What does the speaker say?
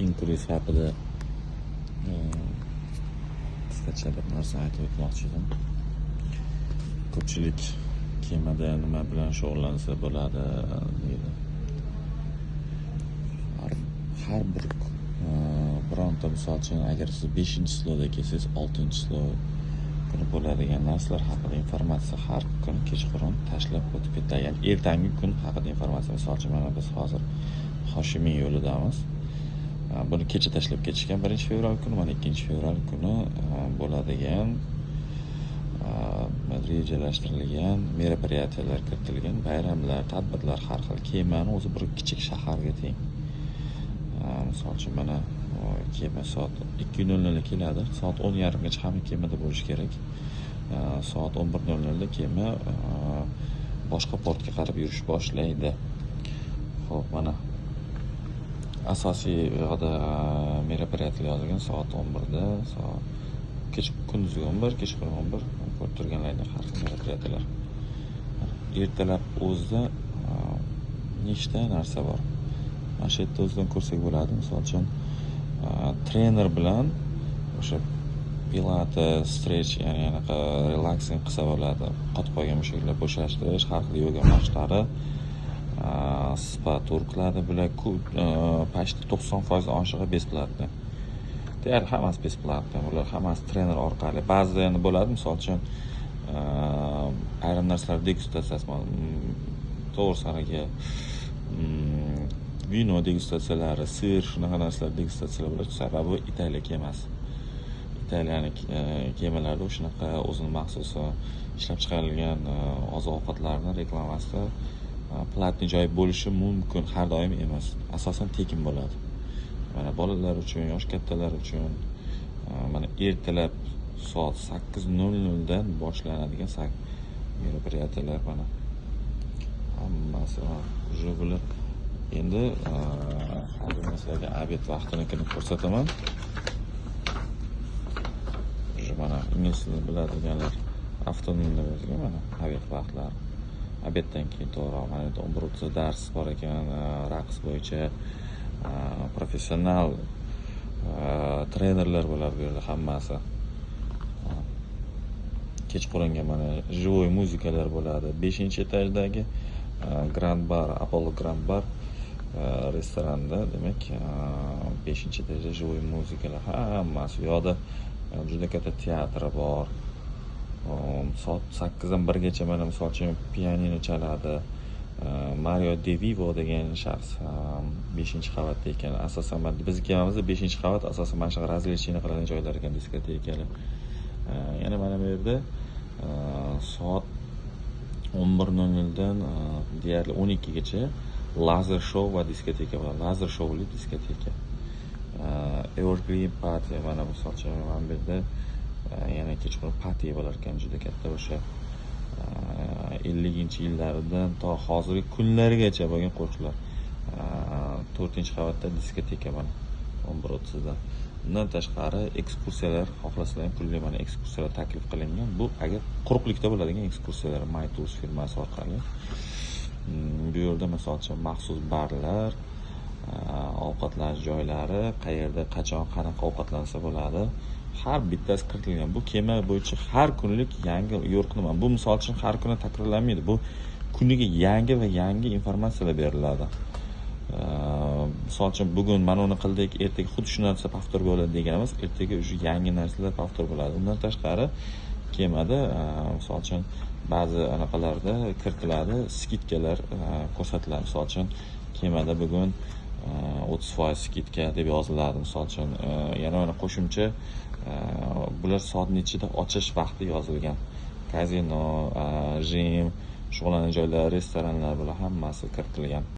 inkryuz haqida qisqacha bir narsa aytib o'tmoqchi edim. Ko'pchilik kemada nima bilan shug'ullansa bo'ladi deydi. Har bir bironta misol uchun agar siz 5-slowda kelsangiz 6-slov kuni bo'ladigan narsalar haqida informatsiya har kun kechqurun tashlab o'tib ketadi. Ya'ni ertangi kun haqida informatsiya. Misol uchun mana biz hozir Hoshimiy yo'lidamiz. Buni kecha tashlab ketishgan 1-fevral kuni, mana 2-fevral kuni bo'ladigan rejalashtirilgan meropриятиялар kiritilgan, bayramlar, tadbirlar, har xil. Kemani o'zi bir kichik shaharga teng. Misol uchun mana kema soat 2:00 keladi. Soat 10:30gacha hamma kemada bo'lish kerak. Soat 11:00da kema boshqa portga qarab yurish boshlaydi. Xo'p, mana asosiy yoqda meropриятиялар yozilgan soat 11da, soat kunduzgi 11, kechqurun 11 ko'rib turganlaringdek har xil meropриятиялар. Ertalab o'zida nechta narsa bor. Mana shu yerda o'zidan ko'rsak bo'ladi. Misol uchun trener bilan o'sha pilates, stretch, ya'ni anaqa relaxing qilsa bo'ladi. Qotib qolgan mushaklar bo'shashtirish, har xil yoga mashqlari, spa tur qiladi. Bular почти 90% oshig'i besplatni. Deyarli hammasi besplatni. Bular hammasi trener orqali. Ba'zida endi bo'ladi, misol uchun ayrim narsalar degustatsiyasi, to'g'risiniga vino degustatsiyalari, sir, shunaqa narsalar degustatsiyalar bo'ladi. Sababi Italiya kemasi. Italiyaning kemalarida shunaqa o'zining maxsus ishlab chiqarilgan oziq-ovqatlarning reklamasida platni joy bo'lishi mumkin, har doim emas. Asosan tekin bo'ladi. Mana bolalar uchun, yosh kattalar uchun mana ertalab soat 8:00 dan boshlanadigan meropриятиялар mana hammasi уже bular. Endi hozir sizlarga obed vaqtini ko'rsataman. Mana ingliz tilini biladiganlar afternoonda yozgan mana obed vaqtlari. Obeddan keyin to'g'ri mana 11:30 dars bor ekan, raqs bo'yicha professional trenerlar bo'ladi bu yerda hammasi. Kechqurunga mana живой muzikalar bo'ladi. 5-etajdagi Grand Bar, Apollo Grand Bar restoranda, demak 5-etajda живой muzikalar hammasi. Bu yoqda juda katta teatri bor. Soat 8dan 1gacha mana misol uchun pianino chaladi. Mario De Vivo degan shaxs 5-qavatda ekan. Asosan biz kemamizda 5-qavat asosan mana shu razlechini qiladigan joylar ekan, diskotekalar. Yana mana bu yerda soat 11:00 dan deyarli 12gacha lazer show va diskoteka bor. Lazer showli diskoteka. Evergreen Party mana misol uchun mana bu yerda yana kechqurun party bo'lar ekan, juda katta o'sha 50-yillardan to hozirgi kunlargacha bo'lgan qo'shiqlar. 4-qavatda diskoteka mana 11:30da. Bundan tashqari ekskursiyalar xohlasanglar ham pulli mana ekskursiyalar taklif qilingan. Bu agar quruqlikda bo'ladigan ekskursiyalar My Tours firmasi orqali. Bu yerda misol uchun maxsus barlar, ovqatlanish joylari, qayerda, qachon, qanaqa ovqatlansa bo'ladi, har bittasi kiritilgan. Bu kema bo'yicha har kunlik yangi yo'riqnoma. Bu misol uchun har kuni takrorlanmaydi. Bu kuniga yangi va yangi informatsiyalar beriladi. Misol uchun bugun mana uni qildik, ertaga xuddi shu narsa повтор bo'ladi deganimiz, ertaga o'sha yangi narsalar повтор bo'ladi. Undan tashqari kemada misol uchun ba'zi anaqalarda kiritiladi, skidkalar ko'rsatiladi. Misol uchun kemada bugun 30% skidka deb yoziladi. Misol uchun yana mana qo'shimcha bular soat nechida ochish vaqti yozilgan. Kazino, jim, shug'ullanish joylari, restoranlar bular hammasi kiritilgan.